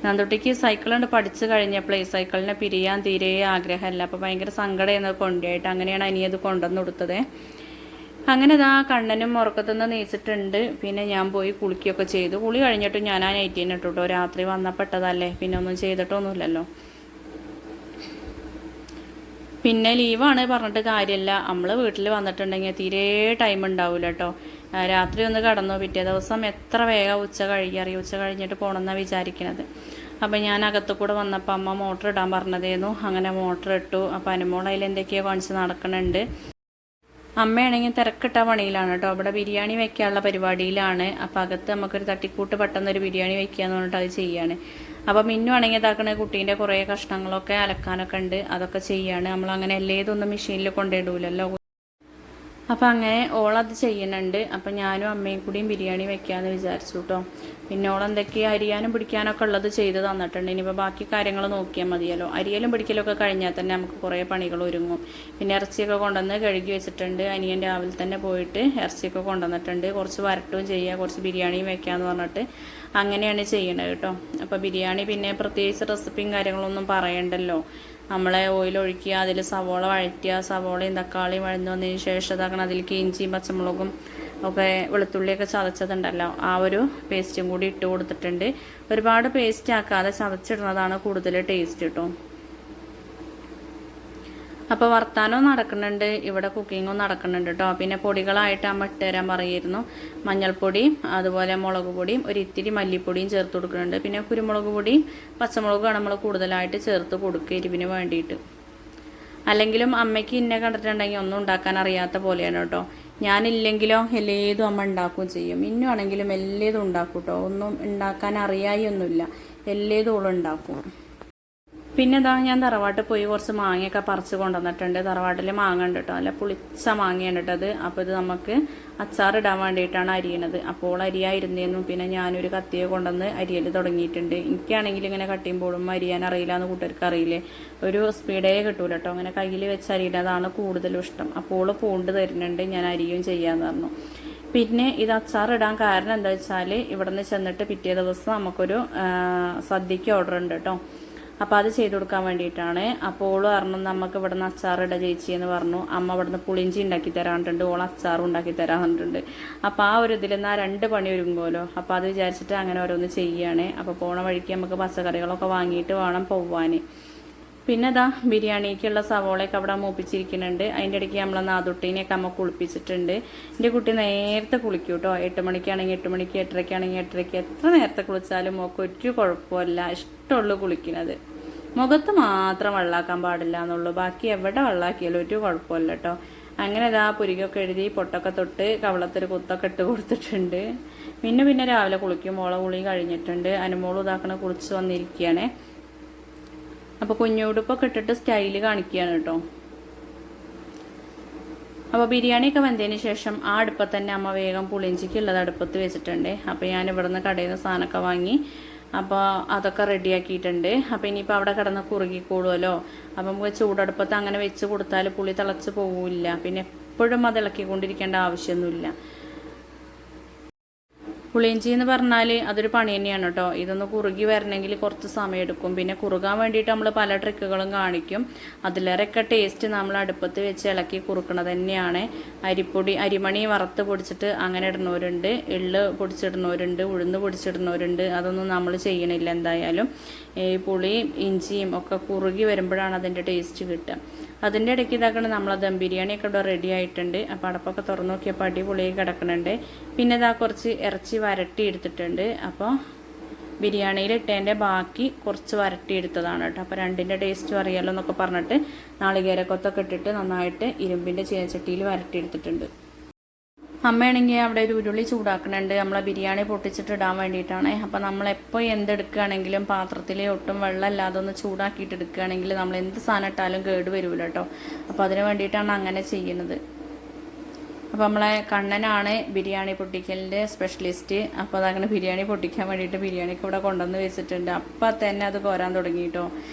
നന്ദുട്ടിക്ക് സൈക്കിളുണ്ട് പഠിച്ചു കഴിഞ്ഞപ്പോഴേ സൈക്കിളിനെ പിരിയാൻ തീരെ ആഗ്രഹമല്ല. അപ്പോൾ ഭയങ്കര സങ്കടം എന്നത് കൊണ്ടുപോയിട്ട് അങ്ങനെയാണ് അനിയത് കൊണ്ടുവന്ന് കൊടുത്തത്. അങ്ങനെ ഇതാ കണ്ണനും ഉറക്കത്തുനിന്ന് നീച്ചിട്ടുണ്ട്. പിന്നെ ഞാൻ പോയി കുളിക്കുകയൊക്കെ ചെയ്തു. കുളി കഴിഞ്ഞിട്ട് ഞാൻ ആ നൈറ്റീനെ ഇട്ടുട്ടോ. രാത്രി വന്നപ്പെട്ടതല്ലേ, പിന്നെ ഒന്നും ചെയ്തിട്ടൊന്നുമില്ലല്ലോ. പിന്നെ ലീവാണ് പറഞ്ഞിട്ട് കാര്യമില്ല. നമ്മൾ വീട്ടിൽ വന്നിട്ടുണ്ടെങ്കിൽ തീരെ ടൈം ഉണ്ടാവില്ല കേട്ടോ. രാത്രി ഒന്ന് കടന്നു, പിറ്റേ ദിവസം എത്ര വേഗം ഉച്ച കഴിയാറിയും. ഉച്ച കഴിഞ്ഞിട്ട് പോകണമെന്നാണ് വിചാരിക്കുന്നത്. അപ്പം ഞാൻ അകത്തു കൂടെ വന്നപ്പോൾ അമ്മ മോട്ടർ ഇടാൻ പറഞ്ഞതായിരുന്നു. അങ്ങനെ മോട്ടർ ഇട്ടു. അപ്പം അനുമോൾ അതിൽ എന്തൊക്കെയോ കാണിച്ച് നടക്കുന്നുണ്ട്. അമ്മയാണെങ്കിൽ തിരക്കിട്ട പണിയിലാണ് കേട്ടോ. അവിടെ ബിരിയാണി വെക്കാനുള്ള പരിപാടിയിലാണ്. അപ്പം അകത്ത് നമുക്കൊരു തട്ടിക്കൂട്ട് പെട്ടെന്നൊരു ബിരിയാണി വെക്കാന്ന് പറഞ്ഞിട്ട് അത് ചെയ്യാണ്. അപ്പം മിന്നുവാണെങ്കിൽ ഇതാക്കണ കുട്ടീൻ്റെ കുറേ കഷ്ണങ്ങളൊക്കെ അലക്കാനൊക്കെ ഉണ്ട്, അതൊക്കെ ചെയ്യാണ്. നമ്മളങ്ങനെ എല്ലേതൊന്നും മെഷീനിൽ കൊണ്ടിടൂലല്ലോ. അപ്പം അങ്ങനെ ഓളത് ചെയ്യുന്നുണ്ട്. അപ്പം ഞാനും അമ്മയും കൂടിയും ബിരിയാണി വെക്കാമെന്ന് വിചാരിച്ചു കേട്ടോ. പിന്നെ ഓളെന്തൊക്കെയോ അരിയാനും പിടിക്കാനൊക്കെ ഉള്ളത് ചെയ്ത് തന്നിട്ടുണ്ട്. ഇനിയിപ്പോൾ ബാക്കി കാര്യങ്ങൾ നോക്കിയാൽ മതിയല്ലോ. അരിയലും പിടിക്കലൊക്കെ കഴിഞ്ഞാൽ തന്നെ നമുക്ക് കുറേ പണികൾ ഒരുങ്ങും. പിന്നെ ഇറച്ചിയൊക്കെ കൊണ്ടുവന്ന് കഴുകി വെച്ചിട്ടുണ്ട്. അനിയൻ രാവിലെ തന്നെ പോയിട്ട് ഇറച്ചിയൊക്കെ കൊണ്ടുവന്നിട്ടുണ്ട്. കുറച്ച് വരട്ടും ചെയ്യുക, കുറച്ച് ബിരിയാണിയും വെക്കാമെന്ന് പറഞ്ഞിട്ട് അങ്ങനെയാണ് ചെയ്യണത് കേട്ടോ. അപ്പോൾ ബിരിയാണി പിന്നെ പ്രത്യേകിച്ച് റെസിപ്പിയും കാര്യങ്ങളൊന്നും പറയണ്ടല്ലോ. നമ്മളെ ഓയിൽ ഒഴിക്കുക, അതിൽ സവോള വഴറ്റുക, സവോളയും തക്കാളിയും വഴന്നു വന്നതിന് ശേഷം ഇതാക്കണം അതിലേക്ക് ഇഞ്ചിയും പച്ചമുളകും ഒക്കെ വെളുത്തുള്ളിയൊക്കെ ചതച്ചതുണ്ടല്ലോ, ആ ഒരു പേസ്റ്റും കൂടി ഇട്ട് കൊടുത്തിട്ടുണ്ട്. ഒരുപാട് പേസ്റ്റ് ആക്കാതെ ചതച്ചിടുന്നതാണ് കൂടുതൽ ടേസ്റ്റ് കേട്ടോ. അപ്പോൾ വർത്താനവും നടക്കുന്നുണ്ട്, ഇവിടെ കുക്കിങ്ങും നടക്കുന്നുണ്ട് കേട്ടോ. പിന്നെ പൊടികളായിട്ട് അമ്മ ഇട്ട് തരാൻ പറയായിരുന്നു. മഞ്ഞൾപ്പൊടിയും അതുപോലെ മുളക് പൊടിയും ഒരു ഇത്തിരി മല്ലിപ്പൊടിയും ചേർത്ത് കൊടുക്കുന്നുണ്ട്. പിന്നെ കുരുമുളക് പൊടിയും പച്ചമുളകും നമ്മൾ കൂടുതലായിട്ട് ചേർത്ത് കൊടുക്കുക എരിവിന് വേണ്ടിയിട്ട്. അല്ലെങ്കിലും അമ്മയ്ക്ക് ഇന്നെ കണ്ടിട്ടുണ്ടെങ്കിൽ ഒന്നും ഉണ്ടാക്കാൻ അറിയാത്ത പോലെയാണ് കേട്ടോ. ഞാനില്ലെങ്കിലോ എല്ലേതും അമ്മ ഉണ്ടാക്കുകയും ചെയ്യും. ഇന്നുവാണെങ്കിലും എല്ലേതും ഉണ്ടാക്കും കേട്ടോ. ഒന്നും ഉണ്ടാക്കാൻ അറിയായി ഒന്നുമില്ല, എല്ലേതും ഓളും ഉണ്ടാക്കും. പിന്നെ ഇതാ ഞാൻ തറവാട്ടിൽ പോയി കുറച്ച് മാങ്ങയൊക്കെ പറിച്ച് കൊണ്ടുവന്നിട്ടുണ്ട്. തറവാട്ടിൽ മാങ്ങ ഉണ്ട് കേട്ടോ, നല്ല പുളിച്ച മാങ്ങയാണ് കേട്ടത്. അപ്പോൾ ഇത് നമുക്ക് അച്ചാറിടാൻ വേണ്ടിയിട്ടാണ് അരിയണത്. അപ്പോൾ അരിയായിരുന്നേന്നു. പിന്നെ ഞാനൊരു കത്തിയെ കൊണ്ടുവന്ന് അരിയൽ തുടങ്ങിയിട്ടുണ്ട്. എനിക്കാണെങ്കിൽ ഇങ്ങനെ കട്ടിയുമ്പോഴും അരിയാൻ അറിയില്ല എന്ന് കൂട്ടുകാർക്ക് അറിയില്ലേ, ഒരു സ്പീഡേ കിട്ടൂല കേട്ടോ. അങ്ങനെ കയ്യിൽ വെച്ച് അരിയുന്നതാണ് കൂടുതലും ഇഷ്ടം. അപ്പോൾ പൂണ്ട് തരുന്നുണ്ട്, ഞാൻ അരിയും ചെയ്യാമെന്ന് പറഞ്ഞു. പിന്നെ ഇത് അച്ചാറിടാൻ കാരണം എന്താ വെച്ചാൽ ഇവിടെ നിന്ന് ചെന്നിട്ട് പിറ്റേ ദിവസം നമുക്കൊരു സദ്യക്ക് ഓർഡർ ഉണ്ട് കേട്ടോ. അപ്പോൾ അത് ചെയ്ത് കൊടുക്കാൻ വേണ്ടിയിട്ടാണ്. അപ്പോൾ ഓള് പറഞ്ഞു നമുക്ക് ഇവിടെ നിന്ന് അച്ചാറിട ചേച്ചി എന്ന് പറഞ്ഞു. അമ്മ ഇവിടെ നിന്ന് പുളിഞ്ചി ഉണ്ടാക്കി തരാറുണ്ട്, ഓൾ അച്ചാറും ഉണ്ടാക്കി തരാറുണ്ട്. അപ്പോൾ ആ ഒരു ഇതിൽ നിന്ന് 2 പണി ഒരുങ്ങുമല്ലോ. അപ്പോൾ അത് വിചാരിച്ചിട്ട് അങ്ങനെ ഓരോന്ന് ചെയ്യുകയാണ്. അപ്പോൾ പോണ വഴിക്ക് നമുക്ക് പച്ചക്കറികളൊക്കെ വാങ്ങിയിട്ട് വേണം പോവാൻ. പിന്നെ ഇതാ ബിരിയാണിക്കുള്ള സവോളയൊക്കെ അവിടെ മൂപ്പിച്ചിരിക്കുന്നുണ്ട്. അതിൻ്റെ ഇടയ്ക്ക് നമ്മൾ നാദുട്ടീനെയൊക്കെ അമ്മ കുളിപ്പിച്ചിട്ടുണ്ട്. എൻ്റെ കുട്ടി നേരത്തെ കുളിക്കും കേട്ടോ. 8 മണിക്കാണെങ്കിൽ 8 മണിക്ക്, 8:30 8:30, എത്ര നേരത്തെ കുളിച്ചാലും ഒക്കെ ഒരു കുഴപ്പമില്ല, ഇഷ്ടമുള്ളൂ കുളിക്കുന്നത്. മുഖത്ത് മാത്രം വെള്ളാക്കാൻ പാടില്ല എന്നുള്ളൂ, ബാക്കി എവിടെ വെള്ളാക്കിയാലും ഒരു കുഴപ്പമില്ല കേട്ടോ. അങ്ങനെ ഇതാ പുരികൊക്കെ എഴുതി പൊട്ടൊക്കെ തൊട്ട് കവളത്തൊരു കുത്തൊക്കെ ഇട്ട് കൊടുത്തിട്ടുണ്ട്. പിന്നെ രാവിലെ കുളിക്കും. മോളെ കുളി കഴിഞ്ഞിട്ടുണ്ട്. അനുമോൾ ഇതാക്കണ കുളിച്ച് വന്നിരിക്കുകയാണ്. അപ്പോൾ കുഞ്ഞുടുപ്പൊക്കെ ഇട്ടിട്ട് സ്റ്റൈല് കാണിക്കുകയാണ് കേട്ടോ. അപ്പോൾ ബിരിയാണിയൊക്കെ വെന്തതിന് ശേഷം ആ അടുപ്പത്ത് തന്നെ അമ്മ വേഗം പുളിയിഞ്ചിക്കുള്ളത് അടുപ്പത്ത് വെച്ചിട്ടുണ്ട്. അപ്പോൾ ഞാൻ ഇവിടുന്ന് കടയിൽ നിന്ന് സാധനമൊക്കെ വാങ്ങി അപ്പോൾ അതൊക്കെ റെഡിയാക്കിയിട്ടുണ്ട്. അപ്പോൾ ഇനിയിപ്പോൾ അവിടെ കിടന്ന് കുറുകിക്കോളുമല്ലോ. അപ്പം നമുക്ക് ചൂടടുപ്പത്ത് അങ്ങനെ വെച്ച് കൊടുത്താൽ പുളി തിളച്ച് പോകില്ല. പിന്നെ എപ്പോഴും അത് ഇളക്കിക്കൊണ്ടിരിക്കേണ്ട ആവശ്യമൊന്നുമില്ല. പുളിയിഞ്ചി എന്ന് പറഞ്ഞാൽ അതൊരു പണി തന്നെയാണ് കേട്ടോ. ഇതൊന്ന് കുറുകി വരണമെങ്കിൽ കുറച്ച് സമയം എടുക്കും. പിന്നെ കുറുകാൻ വേണ്ടിയിട്ട് നമ്മൾ പല ട്രിക്കുകളും കാണിക്കും. അതിലേറെയൊക്കെ ടേസ്റ്റ് നമ്മൾ അടുപ്പത്ത് വെച്ച് ഇളക്കി കുറുക്കണത് തന്നെയാണ്. അരിമണി വറുത്ത് പൊടിച്ചിട്ട് അങ്ങനെ ഇടുന്നവരുണ്ട്, എള്ള് പൊടിച്ചിടുന്നവരുണ്ട്, ഉഴുന്ന് പൊടിച്ചിടുന്നവരുണ്ട്. അതൊന്നും നമ്മൾ ചെയ്യണില്ല. എന്തായാലും ഈ പുളിയും ഇഞ്ചിയും ഒക്കെ കുറുകി വരുമ്പോഴാണ് അതിൻ്റെ ടേസ്റ്റ് കിട്ടുക. അതിൻ്റെ ഇടയ്ക്ക് ഇതാക്കണം നമ്മൾ ദം ബിരിയാണിയൊക്കെ ഇവിടെ റെഡി ആയിട്ടുണ്ട്. അപ്പോൾ അടപ്പൊക്കെ തുറന്നു നോക്കിയപ്പോൾ അടിപൊളിയായി കിടക്കുന്നുണ്ട്. പിന്നെ ഇതാ കുറച്ച് ഇറച്ചി വരട്ടി എടുത്തിട്ടുണ്ട്. അപ്പോൾ ബിരിയാണിയിൽ ഇട്ടതിൻ്റെ ബാക്കി കുറച്ച് വരട്ടി എടുത്തതാണ് കേട്ടോ. അപ്പോൾ രണ്ടിൻ്റെ ടേസ്റ്റ് അറിയാമല്ലോ എന്നൊക്കെ പറഞ്ഞിട്ട് നാളികേരക്കൊത്തൊക്കെ ഇട്ടിട്ട് നന്നായിട്ട് ഇരുമ്പിൻ്റെ ചീനച്ചട്ടിയിൽ വരട്ടി എടുത്തിട്ടുണ്ട്. അമ്മയാണെങ്കിൽ അവിടെ ഒരു ഉരുളി ചൂടാക്കുന്നുണ്ട്. നമ്മളെ ബിരിയാണി പൊട്ടിച്ചിട്ട് ഇടാൻ വേണ്ടിയിട്ടാണ്. അപ്പോൾ നമ്മളെപ്പോൾ എന്തെടുക്കുകയാണെങ്കിലും പാത്രത്തിൽ ഒട്ടും വെള്ളമില്ലാതെ ഒന്ന് ചൂടാക്കിയിട്ട് എടുക്കുകയാണെങ്കിൽ നമ്മൾ എന്ത് സാധനം ഇട്ടാലും കേട് വരില്ല കേട്ടോ. അപ്പോൾ അതിന് വേണ്ടിയിട്ടാണ് അങ്ങനെ ചെയ്യുന്നത്. അപ്പോൾ നമ്മളെ കണ്ണനാണ് ബിരിയാണി പൊട്ടിക്കലിൻ്റെ സ്പെഷ്യലിസ്റ്റ്. അപ്പോൾ അതങ്ങനെ ബിരിയാണി പൊട്ടിക്കാൻ വേണ്ടിയിട്ട് ബിരിയാണിക്ക് ഇവിടെ കൊണ്ടുവന്ന് വെച്ചിട്ടുണ്ട്. അപ്പം തന്നെ അത് കോരാൻ തുടങ്ങി കേട്ടോ.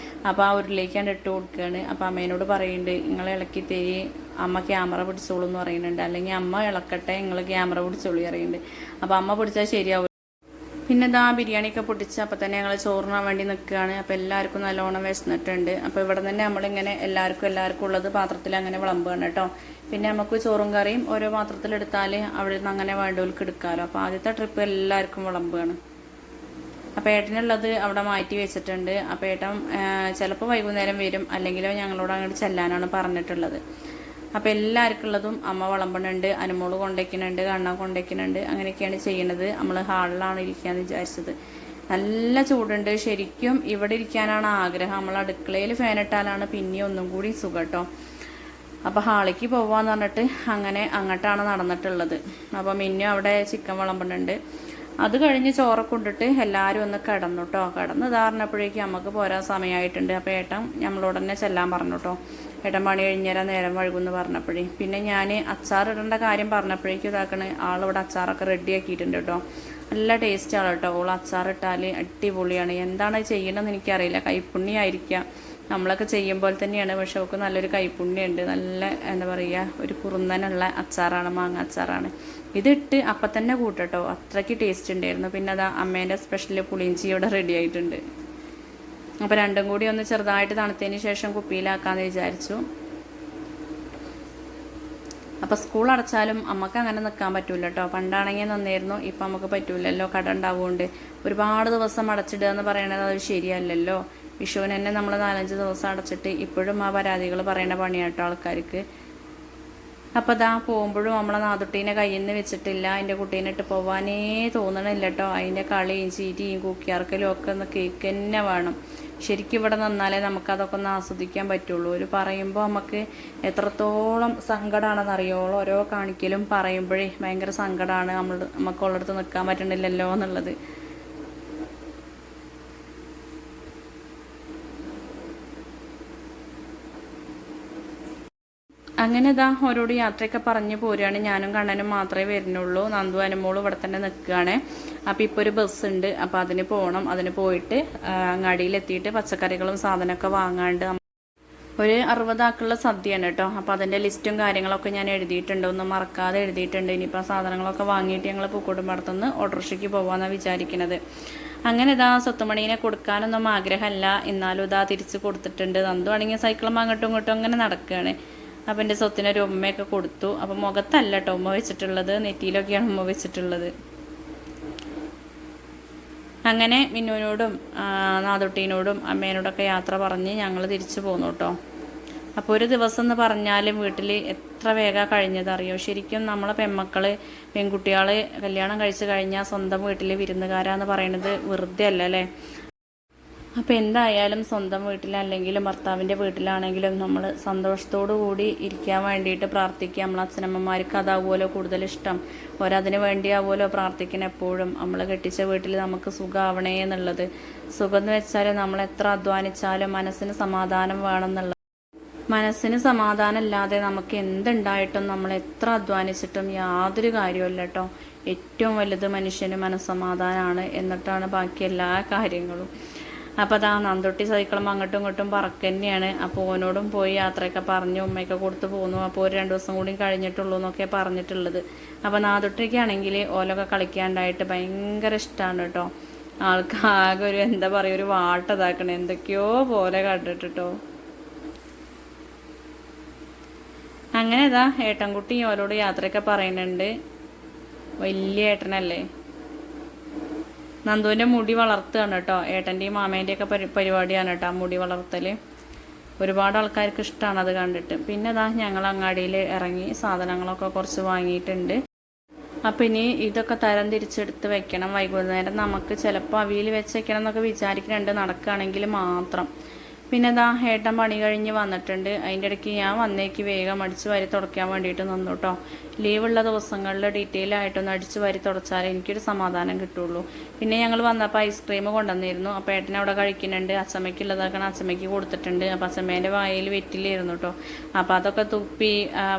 അപ്പോൾ ആ ഉരുളിലേക്കാണ് ഇട്ട് കൊടുക്കുകയാണ്. അപ്പോൾ അമ്മേനോട് പറയുന്നുണ്ട് നിങ്ങൾ ഇളക്കി തരി, അമ്മ ക്യാമറ പിടിച്ചോളൂ എന്ന് പറയുന്നുണ്ട്. അല്ലെങ്കിൽ അമ്മ ഇളക്കട്ടെ, നിങ്ങൾ ക്യാമറ പിടിച്ചോളൂ പറയുന്നുണ്ട്. അപ്പോൾ അമ്മ പിടിച്ചാൽ ശരിയാവും. പിന്നെ ഇതാ ബിരിയാണിയൊക്കെ പൊട്ടിച്ച് അപ്പം തന്നെ ഞങ്ങൾ ചോറിനാൻ വേണ്ടി നിൽക്കുകയാണ്. അപ്പോൾ എല്ലാവർക്കും നല്ലോണം വിശന്നിട്ടുണ്ട്. അപ്പോൾ ഇവിടെ തന്നെ നമ്മളിങ്ങനെ എല്ലാവർക്കും ഉള്ളത് പാത്രത്തിൽ അങ്ങനെ വിളമ്പുകയാണ് കേട്ടോ. പിന്നെ നമുക്ക് ചോറും കറിയും ഓരോ പാത്രത്തിലെടുത്താൽ അവിടെ നിന്ന് അങ്ങനെ വേണ്ടവർക്ക് എടുക്കാമല്ലോ. അപ്പോൾ ആദ്യത്തെ ട്രിപ്പ് എല്ലാവർക്കും വിളമ്പുകയാണ്. അപ്പോൾ ഏട്ടനുള്ളത് അവിടെ മാറ്റി വെച്ചിട്ടുണ്ട്. അപ്പോൾ ഏട്ടൻ ചിലപ്പോൾ വൈകുന്നേരം വരും, അല്ലെങ്കിലോ ഞങ്ങളോട് അങ്ങോട്ട് ചെല്ലാനാണ് പറഞ്ഞിട്ടുള്ളത്. അപ്പോൾ എല്ലാവർക്കും ഉള്ളതും അമ്മ വിളമ്പണുണ്ട്, അനുമോള് കൊണ്ടുവയ്ക്കുന്നുണ്ട്, കണ്ണ കൊണ്ടുവയ്ക്കുന്നുണ്ട്. അങ്ങനെയൊക്കെയാണ് ചെയ്യുന്നത്. നമ്മൾ ഹാളിലാണ് ഇരിക്കാന്ന് വിചാരിച്ചത്. നല്ല ചൂടുണ്ട്. ശരിക്കും ഇവിടെ ഇരിക്കാനാണ് ആഗ്രഹം. നമ്മൾ അടുക്കളയിൽ ഫാനിട്ടാലാണ് പിന്നെ ഒന്നും കൂടി സുഖം കേട്ടോ. അപ്പോൾ ഹാളിലേക്ക് പോവാന്ന് പറഞ്ഞിട്ട് അങ്ങനെ അങ്ങോട്ടാണ് നടന്നിട്ടുള്ളത്. അപ്പോൾ മിന്നു അവിടെ ചിക്കൻ വിളമ്പുന്നുണ്ട്. അത് കഴിഞ്ഞ് ചോറൊക്കെ കൊണ്ടിട്ട് എല്ലാവരും ഒന്ന് കിടന്നു കേട്ടോ. കിടന്ന് ഇതാറിനപ്പോഴേക്കും നമുക്ക് പോരാൻ സമയമായിട്ടുണ്ട്. അപ്പോൾ ഏട്ടൻ നമ്മളോട് തന്നെ ചെല്ലാൻ പറഞ്ഞു കേട്ടോ. ഏട്ടൻ പണി കഴിഞ്ഞേരാൻ നേരം വഴുകുമെന്ന് പറഞ്ഞപ്പോഴേ. പിന്നെ ഞാൻ അച്ചാറിടേണ്ട കാര്യം പറഞ്ഞപ്പോഴേക്കും ഇതാക്കണ ആളിവിടെ അച്ചാറൊക്കെ റെഡിയാക്കിയിട്ടുണ്ട് കേട്ടോ. നല്ല ടേസ്റ്റാണ് കേട്ടോ. ഓൾ അച്ചാറിട്ടാൽ അടിപൊളിയാണ്. എന്താണ് ചെയ്യണമെന്ന് എനിക്കറിയില്ല. കൈപ്പുണ്യായിരിക്കാം. നമ്മളൊക്കെ ചെയ്യുമ്പോൾ തന്നെയാണ്. പക്ഷെ അവൾക്ക് നല്ലൊരു കൈപ്പുണ്യുണ്ട്. നല്ല എന്താ പറയുക, ഒരു കുറുന്നനുള്ള അച്ചാറാണ്, മാങ്ങ അച്ചാറാണ്. ഇതിട്ട് അപ്പം തന്നെ കൂട്ടട്ടോ, അത്രയ്ക്ക് ടേസ്റ്റ് ഉണ്ടായിരുന്നു. പിന്നെ അതാ അമ്മേൻ്റെ സ്പെഷ്യൽ പുളിയിഞ്ചി ഇവിടെ റെഡി ആയിട്ടുണ്ട്. അപ്പോൾ രണ്ടും കൂടി ഒന്ന് ചെറുതായിട്ട് തണുത്തതിന് ശേഷം കുപ്പിയിലാക്കാമെന്ന് വിചാരിച്ചു. അപ്പോൾ സ്കൂൾ അടച്ചാലും അമ്മക്ക് അങ്ങനെ നിൽക്കാൻ പറ്റൂല കേട്ടോ. പണ്ടാണെങ്കിൽ നന്നായിരുന്നു, ഇപ്പം നമുക്ക് പറ്റൂലല്ലോ. കട ഉണ്ടാവുകൊണ്ട് ഒരുപാട് ദിവസം അടച്ചിടുക എന്ന് പറയണത് അത് ശരിയല്ലല്ലോ. വിഷുവിന് തന്നെ നമ്മൾ 4-5 ദിവസം അടച്ചിട്ട് ഇപ്പോഴും ആ പരാതികൾ പറയണ പണിയാട്ടോ ആൾക്കാർക്ക്. അപ്പോൾ ഇതാ പോകുമ്പോഴും നമ്മളെ നാതുട്ടീനെ കയ്യിൽ നിന്ന് വെച്ചിട്ടില്ല. എൻ്റെ കുട്ടീനെ ഇട്ട് പോവാനേ തോന്നണില്ല കേട്ടോ. അതിൻ്റെ കളിയും ചീറ്റിയും കൂക്കിയാർക്കലും ഒക്കെ ഒന്ന് കേക്ക് തന്നെ വേണം. ശരിക്കും ഇവിടെ നിന്നാലേ നമുക്കതൊക്കെ ഒന്ന് ആസ്വദിക്കാൻ പറ്റുള്ളൂ. ഒരു പറയുമ്പോൾ നമുക്ക് എത്രത്തോളം സങ്കടമാണെന്ന് അറിയുള്ളൂ. ഓരോ കാണിക്കലും പറയുമ്പോഴേ ഭയങ്കര സങ്കടമാണ്. നമുക്കുള്ളിടത്ത് നിൽക്കാൻ പറ്റണില്ലല്ലോ എന്നുള്ളത്. അങ്ങനെ ഇതാ ഓരോട് യാത്രയൊക്കെ പറഞ്ഞ് പോരുകയാണ്. ഞാനും കണ്ണനും മാത്രമേ വരുന്നുള്ളൂ. നന്ദു അനുമോളും ഇവിടെ തന്നെ നിൽക്കുകയാണ്. അപ്പോൾ ഇപ്പോൾ ഒരു ബസ്സുണ്ട്. അപ്പോൾ അതിന് പോകണം. അതിന് പോയിട്ട് അങ്ങാടിയിലെത്തിയിട്ട് പച്ചക്കറികളും സാധനമൊക്കെ വാങ്ങാണ്ട് ഒരു 60 ആൾക്കുള്ള സദ്യയാണ് കേട്ടോ. അപ്പോൾ അതിൻ്റെ ലിസ്റ്റും കാര്യങ്ങളൊക്കെ ഞാൻ എഴുതിയിട്ടുണ്ട്. ഒന്നും മറക്കാതെ എഴുതിയിട്ടുണ്ട്. ഇനിയിപ്പോൾ സാധനങ്ങളൊക്കെ വാങ്ങിയിട്ട് ഞങ്ങൾ പൂക്കോട്ടുംപാടത്തുനിന്ന് ഓട്ടോറിക്ഷയ്ക്ക് പോകാമെന്നാണ് വിചാരിക്കുന്നത്. അങ്ങനെ ഇതാ സ്വത്തുമണീനെ കൊടുക്കാനൊന്നും ആഗ്രഹമല്ല, എന്നാലും ഇതാ തിരിച്ച് കൊടുത്തിട്ടുണ്ട്. നന്ദു ആണെങ്കിൽ സൈക്കിളും അങ്ങോട്ടും ഇങ്ങോട്ടും അങ്ങനെ നടക്കുകയാണ്. അപ്പം എൻ്റെ സ്വത്തിനൊരു ഉമ്മയൊക്കെ കൊടുത്തു. അപ്പം മുഖത്തല്ല കേട്ടോ ഉമ്മ വെച്ചിട്ടുള്ളത്, നെറ്റിയിലൊക്കെയാണ് ഉമ്മ വെച്ചിട്ടുള്ളത്. അങ്ങനെ മിന്നുവിനോടും നാതുട്ടീനോടും അമ്മേനോടൊക്കെ യാത്ര പറഞ്ഞ് ഞങ്ങൾ തിരിച്ചു പോന്നു കേട്ടോ. അപ്പോൾ ഒരു ദിവസം എന്ന് പറഞ്ഞാലും വീട്ടിൽ എത്ര വേഗം കഴിഞ്ഞതറിയോ. ശരിക്കും നമ്മളെ പെൺകുട്ടികൾ കല്യാണം കഴിച്ച് കഴിഞ്ഞാൽ സ്വന്തം വീട്ടിൽ വിരുന്നുകാരാന്ന് പറയുന്നത് വെറുതെ അല്ല അല്ലേ. അപ്പോൾ എന്തായാലും സ്വന്തം വീട്ടിലല്ലെങ്കിലും ഭർത്താവിൻ്റെ വീട്ടിലാണെങ്കിലും നമ്മൾ സന്തോഷത്തോടു കൂടി ഇരിക്കാൻ വേണ്ടിയിട്ട് പ്രാർത്ഥിക്കുക. നമ്മൾ അച്ഛനമ്മമാർക്ക് അതാവുമല്ലോ കൂടുതൽ ഇഷ്ടം, ഒരതിന് വേണ്ടിയാവുമല്ലോ പ്രാർത്ഥിക്കണം എപ്പോഴും. നമ്മൾ കെട്ടിച്ച വീട്ടിൽ നമുക്ക് സുഖമാവണേ എന്നുള്ളത്. സുഖം എന്ന് വെച്ചാൽ നമ്മൾ എത്ര അധ്വാനിച്ചാലും മനസ്സിന് സമാധാനം വേണമെന്നുള്ളത്. മനസ്സിന് സമാധാനം ഇല്ലാതെ നമുക്ക് എന്തുണ്ടായിട്ടും നമ്മൾ എത്ര അധ്വാനിച്ചിട്ടും യാതൊരു കാര്യമില്ല കേട്ടോ. ഏറ്റവും വലുത് മനുഷ്യന് മനസ്സമാധാനമാണ്, എന്നിട്ടാണ് ബാക്കി എല്ലാ കാര്യങ്ങളും. അപ്പോൾ അതാ നന്ദുട്ടി സൈക്കിളും അങ്ങോട്ടും ഇങ്ങോട്ടും പറക്ക് തന്നെയാണ്. അപ്പോൾ ഓനോടും പോയി യാത്രയൊക്കെ പറഞ്ഞു, ഉമ്മയൊക്കെ കൊടുത്ത് പോന്നു. അപ്പോൾ ഒരു 2 ദിവസം കൂടി കഴിഞ്ഞിട്ടുള്ളൂ എന്നൊക്കെ പറഞ്ഞിട്ടുള്ളത്. അപ്പോൾ നാദുട്ടിക്കാണെങ്കിൽ ഓലൊക്കെ കളിക്കാണ്ടായിട്ട് ഭയങ്കര ഇഷ്ടമാണ് കേട്ടോ. ആൾക്ക് ആകെ ഒരു എന്താ പറയുക, ഒരു വാട്ടതാക്കണേ എന്തൊക്കെയോ പോലെ കണ്ടിട്ടോ. അങ്ങനെ ഇതാ ഏട്ടൻകുട്ടി ഓരോട് യാത്രയൊക്കെ പറയുന്നുണ്ട്. വലിയ ഏട്ടനല്ലേ. നന്ദുവിൻ്റെ മുടി വളർത്തുകയാണ് കേട്ടോ. ഏട്ടൻ്റെയും മാമേൻ്റെയൊക്കെ പരിപാടിയാണ് കേട്ടോ മുടി വളർത്തൽ. ഒരുപാട് ആൾക്കാർക്ക് ഇഷ്ടമാണ് അത് കണ്ടിട്ട്. പിന്നെ ഇതാ ഞങ്ങൾ അങ്ങാടിയിൽ ഇറങ്ങി സാധനങ്ങളൊക്കെ കുറച്ച് വാങ്ങിയിട്ടുണ്ട്. അപ്പം ഇനി ഇതൊക്കെ തരം തിരിച്ചെടുത്ത് വെക്കണം. വൈകുന്നേരം നമുക്ക് ചിലപ്പോൾ അവിയൽ വെച്ച് വെക്കണം എന്നൊക്കെ വിചാരിക്കുന്നുണ്ട്, നടക്കുകയാണെങ്കിൽ മാത്രം. പിന്നെ ഇതാ ഏട്ടൻ പണി കഴിഞ്ഞ് വന്നിട്ടുണ്ട്. അതിൻ്റെ ഇടയ്ക്ക് ഞാൻ വന്നേക്ക് വേഗം അടിച്ച് വാരി തുടയ്ക്കാൻ വേണ്ടിയിട്ട് നിന്നു കേട്ടോ. ലീവുള്ള ദിവസങ്ങളിൽ ഡീറ്റെയിൽ ആയിട്ടൊന്ന് അടിച്ച് വാരി തുടച്ചാലേ എനിക്കൊരു സമാധാനം കിട്ടുള്ളൂ. പിന്നെ ഞങ്ങൾ വന്നപ്പോൾ ഐസ്ക്രീം കൊണ്ടുവന്നിരുന്നു. അപ്പോൾ ഏട്ടൻ അവിടെ കഴിക്കുന്നുണ്ട്. അച്ചമ്മയ്ക്കുള്ളതാക്കണം, അച്ചമ്മയ്ക്ക് കൊടുത്തിട്ടുണ്ട്. അപ്പോൾ അച്ചമ്മേൻ്റെ വായിൽ വെറ്റിലായിരുന്നു കേട്ടോ. അപ്പോൾ അതൊക്കെ തുപ്പി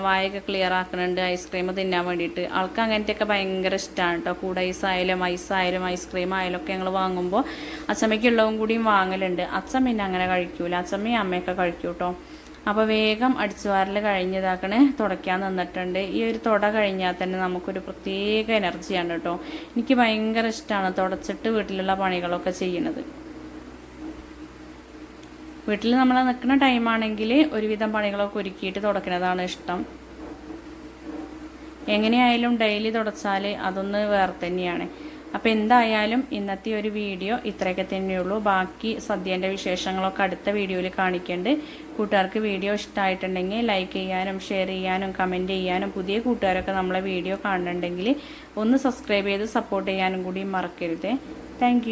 വായൊക്കെ ക്ലിയർ ആക്കുന്നുണ്ട് ഐസ്ക്രീം തിന്നാൻ വേണ്ടിയിട്ട്. ആൾക്ക് അങ്ങനത്തെയൊക്കെ ഭയങ്കര ഇഷ്ടമാണ് കേട്ടോ. കൂടെ ഐസായാലും ഐസ്ക്രീം ആയാലും ഒക്കെ ഞങ്ങൾ വാങ്ങുമ്പോൾ അച്ചമ്മയ്ക്കുള്ളതും കൂടിയും വാങ്ങലുണ്ട്. അച്ഛൻ പിന്നെ അങ്ങനെ കഴിക്കും, അച്ഛമ്മയും അമ്മയൊക്കെ കഴിക്കും കേട്ടോ. അപ്പോൾ വേഗം അടിച്ചുവാരൽ കഴിഞ്ഞതാക്കണേ തുടയ്ക്കാൻ നിന്നിട്ടുണ്ട്. ഈ ഒരു തുട കഴിഞ്ഞാൽ തന്നെ നമുക്കൊരു പ്രത്യേക എനർജിയാണ് കേട്ടോ. എനിക്ക് ഭയങ്കര ഇഷ്ടമാണ് തുടച്ചിട്ട് വീട്ടിലുള്ള പണികളൊക്കെ ചെയ്യുന്നത്. വീട്ടിൽ നമ്മൾ നിൽക്കുന്ന ടൈമാണെങ്കിൽ ഒരുവിധം പണികളൊക്കെ ഒരുക്കിയിട്ട് തുടയ്ക്കുന്നതാണ് ഇഷ്ടം. എങ്ങനെയായാലും ഡെയിലി തുടച്ചാൽ അതൊന്ന് വേറെ തന്നെയാണ്. അപ്പോൾ എന്തായാലും ഇന്നത്തെ ഒരു വീഡിയോ ഇത്രയൊക്കെ തന്നെയുള്ളൂ. ബാക്കി സദ്യേൻ്റെ വിശേഷങ്ങളൊക്കെ അടുത്ത വീഡിയോയിൽ കാണിക്കുന്നുണ്ട്. കൂട്ടുകാർക്ക് വീഡിയോ ഇഷ്ടമായിട്ടുണ്ടെങ്കിൽ ലൈക്ക് ചെയ്യാനും ഷെയർ ചെയ്യാനും കമൻറ്റ് ചെയ്യാനും, പുതിയ കൂട്ടുകാരൊക്കെ നമ്മളെ വീഡിയോ കാണുന്നുണ്ടെങ്കിൽ ഒന്ന് സബ്സ്ക്രൈബ് ചെയ്ത് സപ്പോർട്ട് ചെയ്യാനും കൂടി മറക്കരുത്. താങ്ക്